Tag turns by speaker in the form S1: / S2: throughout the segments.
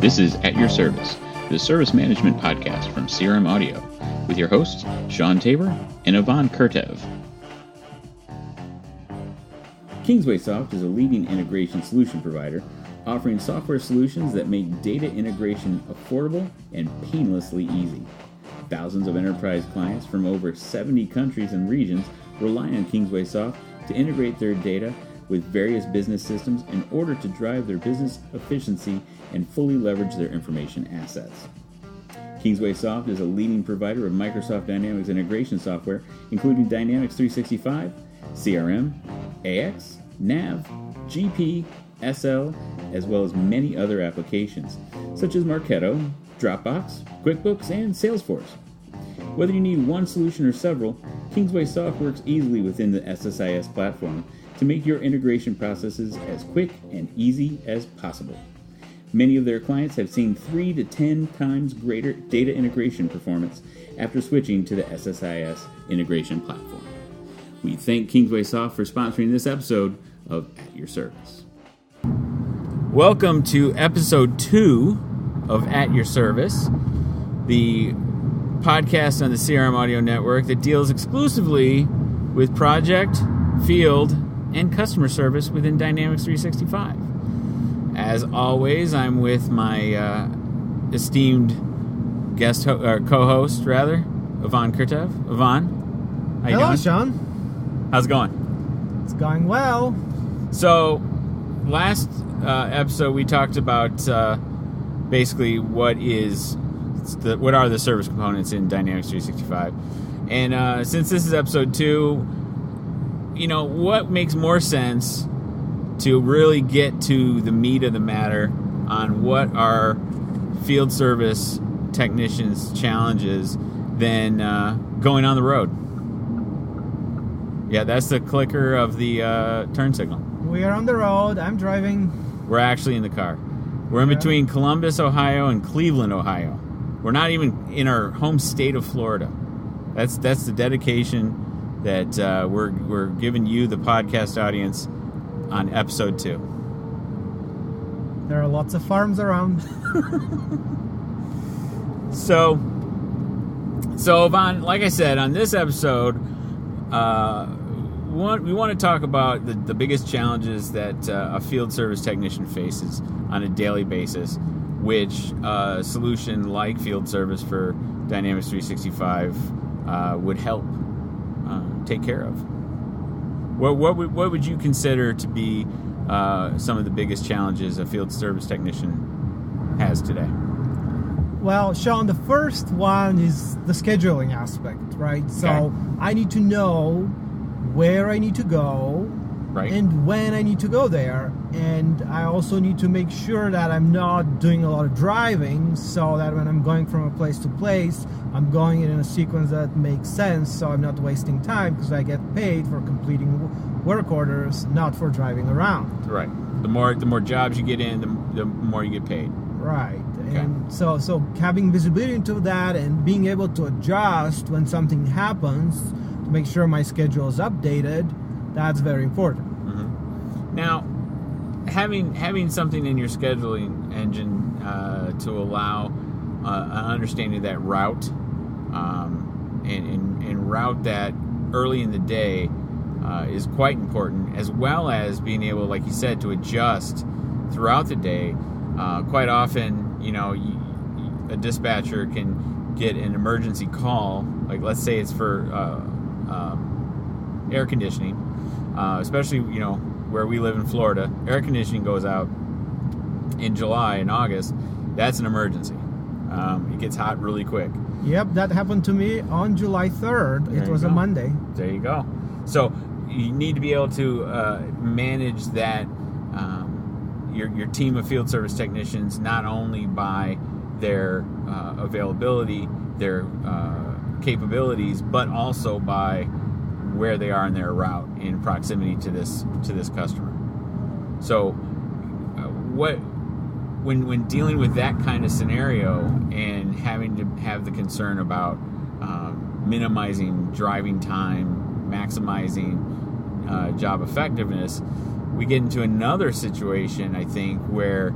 S1: This is At Your Service, the service management podcast from CRM Audio, with your hosts, Sean Tabor and Ivan Kurtev. KingswaySoft is a leading integration solution provider, offering software solutions that make data integration affordable and painlessly easy. Thousands of enterprise clients from over 70 countries and regions rely on KingswaySoft to integrate their data with various business systems in order to drive their business efficiency and fully leverage their information assets. KingswaySoft is a leading provider of Microsoft Dynamics integration software, including Dynamics 365, CRM, AX, NAV, GP, SL, as well as many other applications, such as Marketo, Dropbox, QuickBooks, and Salesforce. Whether you need one solution or several, KingswaySoft works easily within the SSIS platform to make your integration processes as quick and easy as possible. Many of their clients have seen 3 to 10 times greater data integration performance after switching to the SSIS integration platform. We thank KingswaySoft for sponsoring this episode of At Your Service. Welcome to episode 2 of At Your Service, the podcast on the CRM Audio Network that deals exclusively with project, field, and customer service within Dynamics 365. As always, I'm with my esteemed guest co-host, Ivan Kurtev. Ivan, how you doing?
S2: Hello, Sean.
S1: How's it going?
S2: It's going well.
S1: So, last episode we talked about basically what are the service components in Dynamics 365, and since this is episode 2, you know, what makes more sense to really get to the meat of the matter on what are field service technicians' challenges than going on the road. Yeah, that's the clicker of the turn signal.
S2: We are on the road. I'm driving.
S1: We're actually in the car. We're in between Columbus, Ohio, and Cleveland, Ohio. We're not even in our home state of Florida. That's the dedication that we're giving you, the podcast audience, on episode 2.
S2: There are lots of farms around.
S1: So Ivan, like I said, on this episode, we want to talk about the biggest challenges that a field service technician faces on a daily basis, which a solution like field service for Dynamics 365 would help take care of. What would you consider to be some of the biggest challenges a field service technician has today?
S2: Well, Sean, the first one is the scheduling aspect, right? So
S1: Okay.
S2: I need to know where I need to go,
S1: Right.
S2: and when I need to go there. And I also need to make sure that I'm not doing a lot of driving, so that when I'm going from a place to place, I'm going in a sequence that makes sense, so I'm not wasting time, because I get paid for completing work orders, not for driving around.
S1: Right. The more jobs you get in, the more you get paid.
S2: Right.
S1: Okay.
S2: And so having visibility into that and being able to adjust when something happens to make sure my schedule is updated, that's very important.
S1: Mm-hmm. Now, having something in your scheduling engine to allow an understanding of that route and route that early in the day is quite important, as well as being able, like you said, to adjust throughout the day. Quite often, you know, a dispatcher can get an emergency call, like let's say it's for air conditioning, especially, you know, where we live in Florida. Air conditioning goes out in July and August. That's an emergency. It gets hot really quick.
S2: Yep, that happened to me on July 3rd.
S1: There
S2: It
S1: you
S2: was
S1: go.
S2: a Monday.
S1: There you go. So you need to be able to manage that, your team of field service technicians, not only by their availability, their capabilities, but also by where they are in their route in proximity to this customer. So when dealing with that kind of scenario and having to have the concern about minimizing driving time, maximizing job effectiveness, we get into another situation, I think, where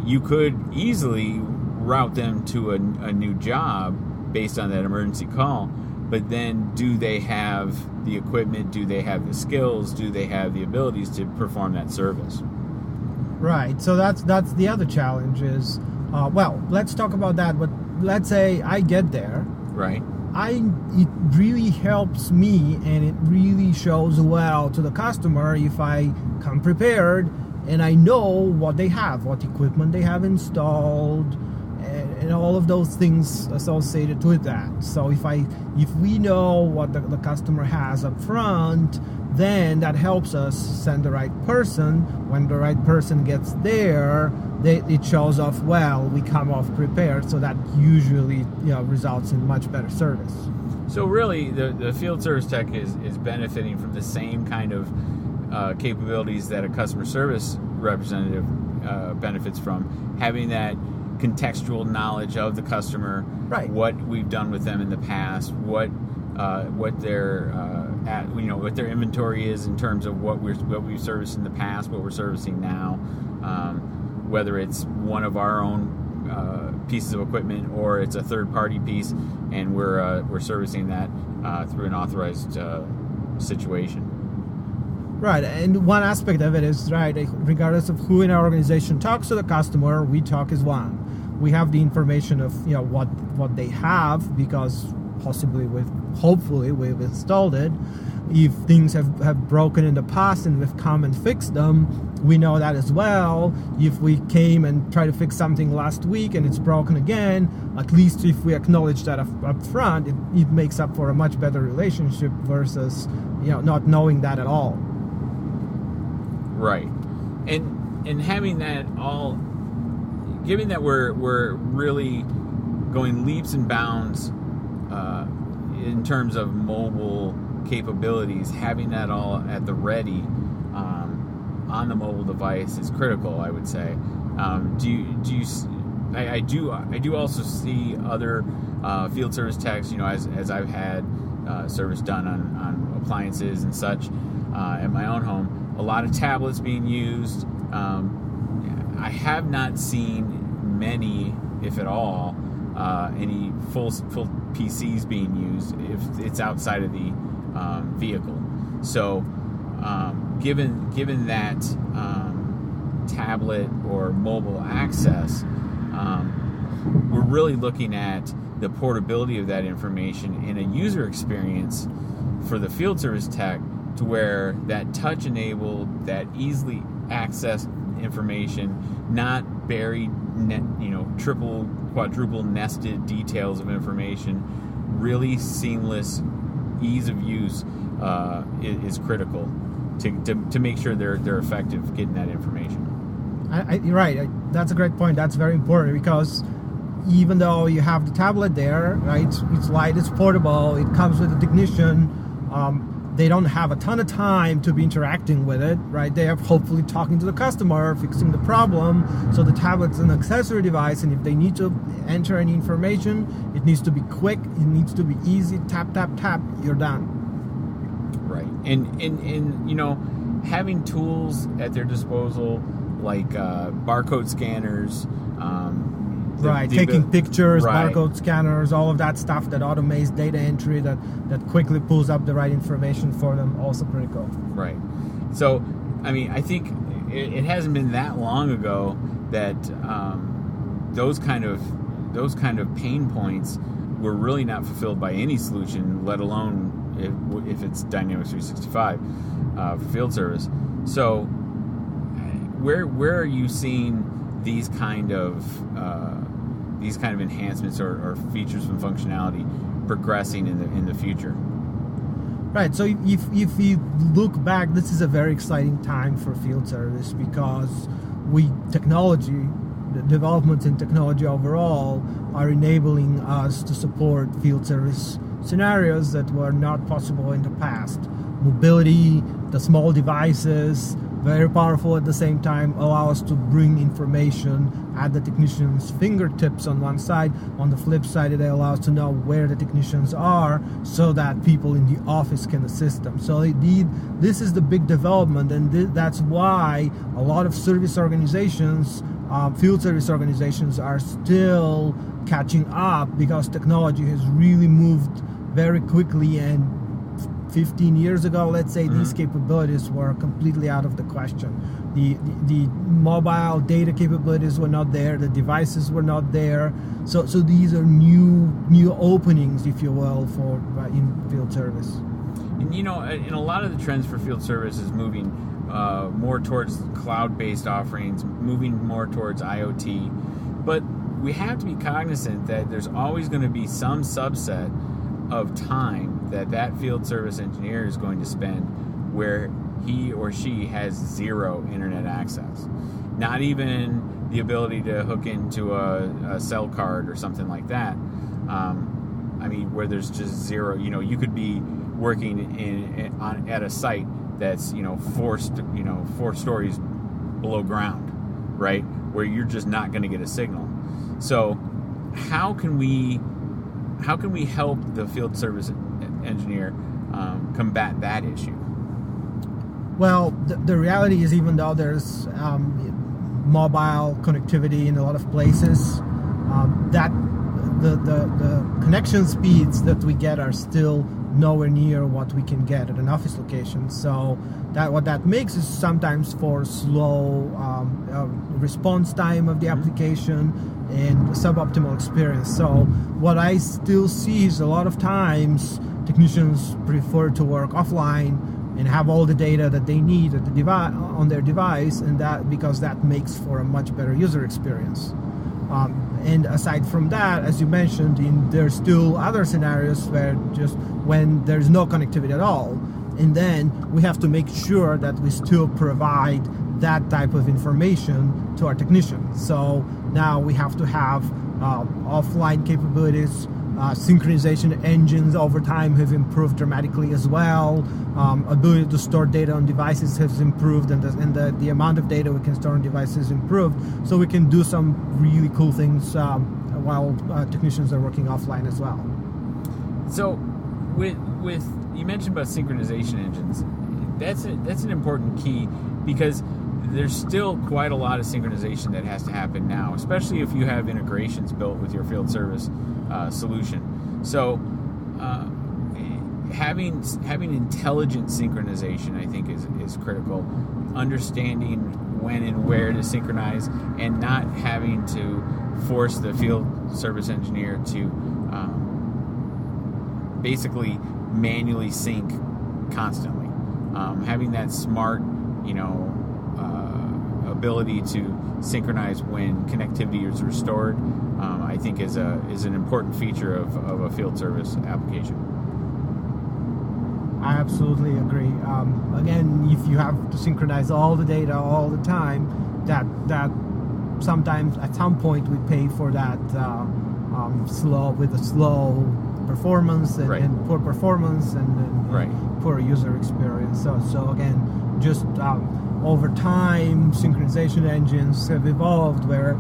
S1: you could easily route them to a new job based on that emergency call, but then do they have the equipment, do they have the skills, do they have the abilities to perform that service?
S2: Right, so that's the other challenge is, well, let's talk about that, but let's say I get there.
S1: Right.
S2: It really helps me, and it really shows well to the customer if I come prepared and I know what they have, what equipment they have installed, and all of those things associated with that. So if we know what the customer has up front, then that helps us send the right person. When the right person gets there, it shows off well. We come off prepared, so that usually results in much better service. So
S1: really, the field service tech is benefiting from the same kind of capabilities that a customer service representative benefits from, having that contextual knowledge of the customer,
S2: right?
S1: What we've done with them in the past, what their what their inventory is in terms of what we've serviced in the past, what we're servicing now, whether it's one of our own pieces of equipment or it's a third-party piece, and we're servicing that through an authorized situation.
S2: Right, and one aspect of it is, right, regardless of who in our organization talks to the customer, we talk as one. We have the information of what they have, because hopefully we've installed it. If things have broken in the past and we've come and fixed them, we know that as well. If we came and tried to fix something last week and it's broken again, at least if we acknowledge that up front, it makes up for a much better relationship versus not knowing that at all.
S1: Right, and having that all, given that we're really going leaps and bounds in terms of mobile capabilities, having that all at the ready on the mobile device is critical, I would say. I do also see other field service techs, as I've had service done on appliances and such at my own home. A lot of tablets being used. I have not seen many, if at all, any full PCs being used if it's outside of the vehicle. So, given that tablet or mobile access, we're really looking at the portability of that information in a user experience for the field service tech, to where that touch-enabled, that easily accessed information, not buried, triple, quadruple nested details of information, really seamless ease of use is critical to make sure they're effective getting that information.
S2: You're right. That's a great point. That's very important, because even though you have the tablet there, right, it's light, it's portable, it comes with a technician. They don't have a ton of time to be interacting with it, right? They are hopefully talking to the customer, fixing the problem. So the tablet's an accessory device, and if they need to enter any information, it needs to be quick, it needs to be easy, tap, tap, tap, you're done.
S1: Right. And having tools at their disposal, like barcode scanners,
S2: taking pictures,
S1: right.
S2: Barcode scanners, all of that stuff that automates data entry, that quickly pulls up the right information for them, also critical.
S1: Right. So, I think it hasn't been that long ago that those kind of pain points were really not fulfilled by any solution, let alone if it's Dynamics 365 for field service. So, where are you seeing these kind of enhancements or features and functionality progressing in the future?
S2: Right. So if you look back, this is a very exciting time for field service, because the developments in technology overall are enabling us to support field service scenarios that were not possible in the past. Mobility, the small devices, very powerful at the same time, allow us to bring information at the technician's fingertips on one side. On the flip side, it allows to know where the technicians are, so that people in the office can assist them. So indeed, this is the big development, and that's why a lot of service organizations field service organizations are still catching up because technology has really moved very quickly, and 15 years ago, let's say, these capabilities were completely out of the question. The mobile data capabilities were not there, the devices were not there, so these are new openings, if you will, for in field service.
S1: And and a lot of the trends for field service is moving more towards cloud-based offerings, moving more towards IoT, but we have to be cognizant that there's always going to be some subset of time that field service engineer is going to spend where he or she has zero internet access. Not even the ability to hook into a cell card or something like that. Where there's just zero. You could be working at a site that's 4 stories below ground, right? Where you're just not going to get a signal. So how can we help the field service engineer combat that issue?
S2: Well, the reality is, even though there's mobile connectivity in a lot of places, that the connection speeds that we get are still nowhere near what we can get at an office location. So what that makes is sometimes for slow response time of the application and suboptimal experience. So what I still see is a lot of times technicians prefer to work offline and have all the data that they need at the on their device, and that because that makes for a much better user experience. And aside from that, as you mentioned, there's still other scenarios where just when there's no connectivity at all, and then we have to make sure that we still provide that type of information to our technicians. So now we have to have offline capabilities. Synchronization engines over time have improved dramatically as well. Ability to store data on devices has improved, and the amount of data we can store on devices improved. So we can do some really cool things while technicians are working offline as well.
S1: So, with you mentioned about synchronization engines, that's an important key, because there's still quite a lot of synchronization that has to happen now, especially if you have integrations built with your field service solution. So having intelligent synchronization, I think, is critical. Understanding when and where to synchronize, and not having to force the field service engineer to basically manually sync constantly. Having that smart, ability to synchronize when connectivity is restored, I think is an important feature of a field service application.
S2: I absolutely agree. Again, if you have to synchronize all the data all the time, that sometimes at some point we pay for that slow performance and poor performance and poor user experience. So again, just over time, synchronization engines have evolved where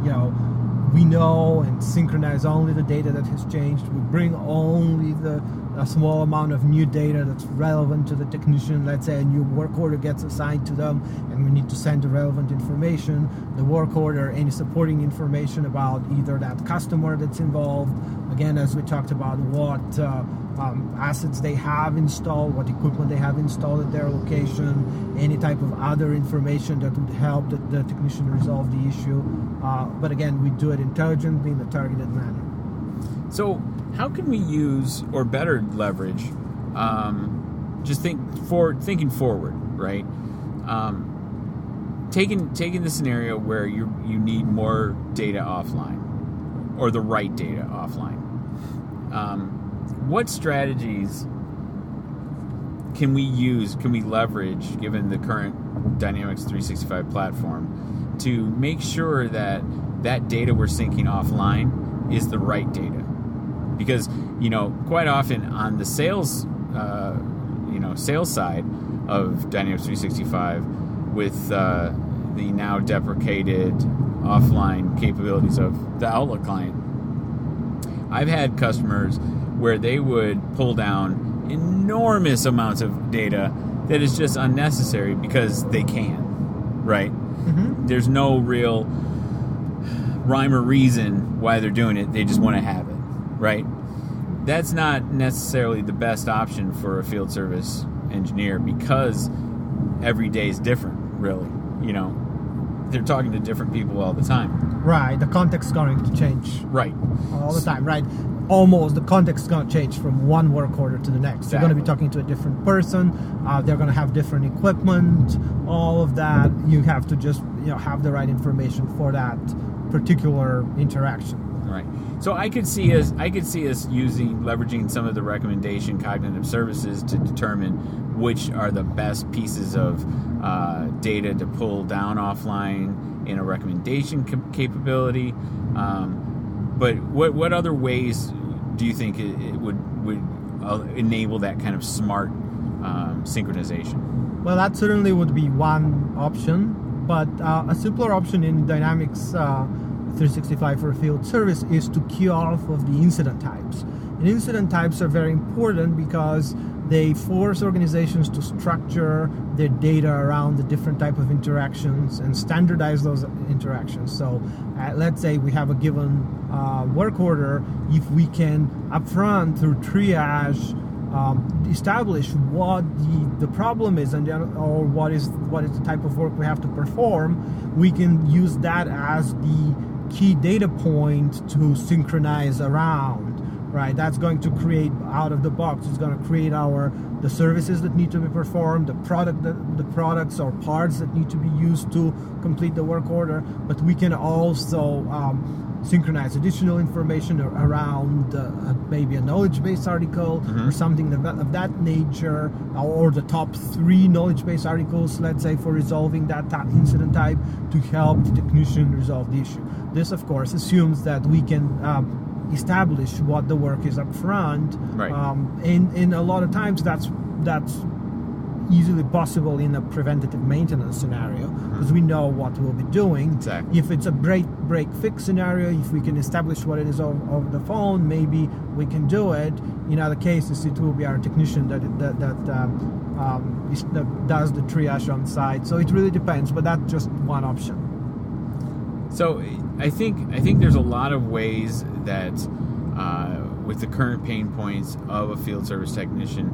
S2: we know and synchronize only the data that has changed. We bring only a small amount of new data that's relevant to the technician. Let's say a new work order gets assigned to them and we need to send the relevant information. The work order, any supporting information about either that customer that's involved, again, as we talked about, what assets they have installed, what equipment they have installed at their location, any type of other information that would help the technician resolve the issue. But again, we do it intelligently in a targeted manner.
S1: So how can we use or better leverage, just thinking forward, right? Taking the scenario where you need more data offline, or the right data offline. What strategies can we leverage, given the current Dynamics 365 platform, to make sure that data we're syncing offline is the right data? Because, quite often on the sales side of Dynamics 365, with the now deprecated offline capabilities of the Outlook client, I've had customers where they would pull down enormous amounts of data that is just unnecessary because they can, right? Mm-hmm. There's no real rhyme or reason why they're doing it. They just want to have it, right? That's not necessarily the best option for a field service engineer because every day is different, really. They're talking to different people all the time.
S2: Right, the context is going to change.
S1: Right.
S2: All the time, right? Almost the context is going to change from one work order to the next.
S1: Exactly.
S2: They're going to be talking to a different person. They're going to have different equipment. All of that, you have to just have the right information for that particular interaction.
S1: Right. So I could see us leveraging some of the recommendation cognitive services to determine which are the best pieces of data to pull down offline in a recommendation capability. But what other ways do you think it would enable that kind of smart synchronization?
S2: Well, that certainly would be one option, but a simpler option in Dynamics 365 for field service is to key off of the incident types. And incident types are very important because they force organizations to structure their data around the different type of interactions and standardize those interactions. So let's say we have a given work order. If we can upfront through triage establish what the problem is or what is the type of work we have to perform, we can use that as the key data point to synchronize around. Right, that's going to create out of the box. It's going to create the services that need to be performed, the products or parts that need to be used to complete the work order. But we can also synchronize additional information around maybe a knowledge base article or something of that nature, or the top 3 knowledge base articles, let's say, for resolving that incident type to help the technician resolve the issue. This, of course, assumes that we can establish what the work is up front,
S1: right.
S2: And a lot of times that's easily possible in a preventative maintenance scenario because we know what we'll be doing.
S1: Exactly.
S2: If it's a break fix scenario, if we can establish what it is over the phone, maybe we can do it. In other cases, it will be our technician that does the triage on site. So it really depends, but that's just one option.
S1: So I think there's a lot of ways that with the current pain points of a field service technician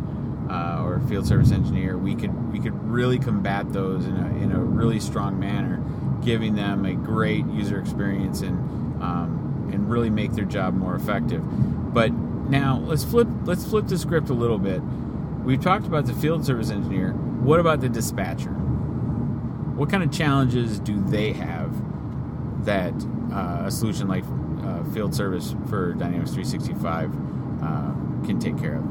S1: or a field service engineer, we could really combat those in a really strong manner, giving them a great user experience and really make their job more effective. But now let's flip the script a little bit. We've talked about the field service engineer. What about the dispatcher? What kind of challenges do they have that a solution like field service for Dynamics 365 can take care of?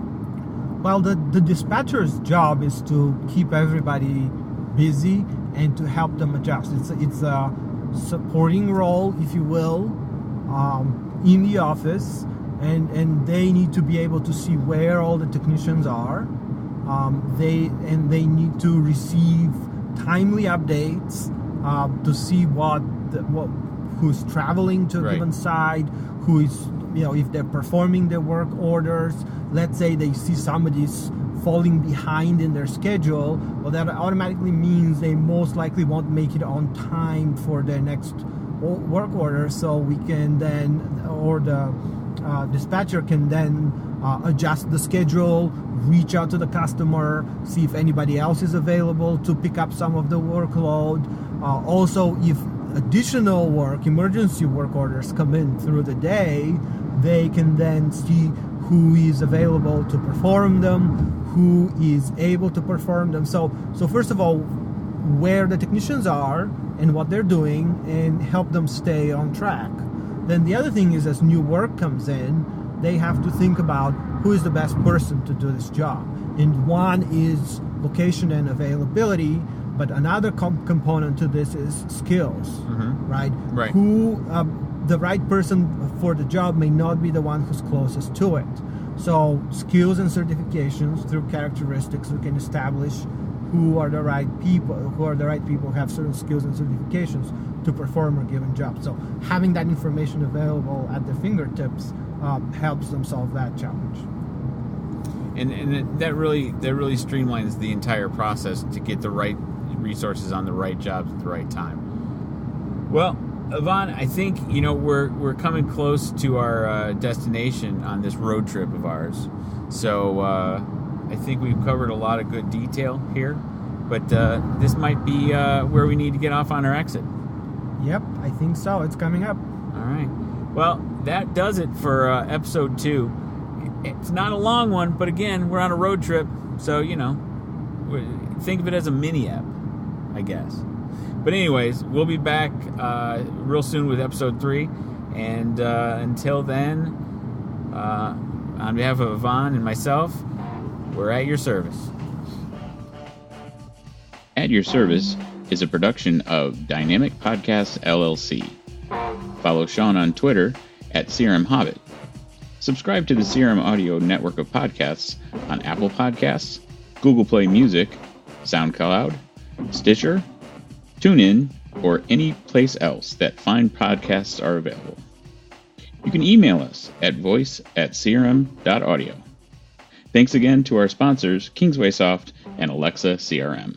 S2: Well, the dispatcher's job is to keep everybody busy and to help them adjust. It's a supporting role, if you will, in the office, and they need to be able to see where all the technicians are. They need to receive timely updates to see who's traveling to a given site, who is, if they're performing their work orders. Let's say they see somebody's falling behind in their schedule, well, that automatically means they most likely won't make it on time for their next work order. So we can then, or the dispatcher can then adjust the schedule, reach out to the customer, see if anybody else is available to pick up some of the workload. Also, if additional work, emergency work orders come in through the day, they can then see who is available to perform them, who is able to perform them. So first of all, where the technicians are and what they're doing, and help them stay on track. Then the other thing is, as new work comes in, they have to think about who is the best person to do this job. And one is location and availability, but another component to this is skills, right?
S1: Right.
S2: The right person for the job may not be the one who's closest to it. So skills and certifications, through characteristics, we can establish who are the right people who have certain skills and certifications to perform a given job. So having that information available at their fingertips helps them solve that challenge.
S1: And that really streamlines the entire process to get the right resources on the right jobs at the right time. Well, Yvonne, I think, we're coming close to our destination on this road trip of ours. So I think we've covered a lot of good detail here. But this might be where we need to get off on our exit.
S2: Yep, I think so. It's coming up.
S1: All right. Well, that does it for episode 2. It's not a long one, but again, we're on a road trip. So, think of it as a mini-ep, I guess. But anyways, we'll be back real soon with episode 3. And until then, on behalf of Yvonne and myself, we're at your service. At Your Service is a production of Dynamic Podcasts, LLC. Follow Sean on Twitter at CRM Hobbit. Subscribe to the CRM Audio network of podcasts on Apple Podcasts, Google Play Music, SoundCloud, Stitcher, TuneIn, or any place else that fine podcasts are available. You can email us at voice@crm.audio. Thanks again to our sponsors, Kingsway Soft and Alexa CRM.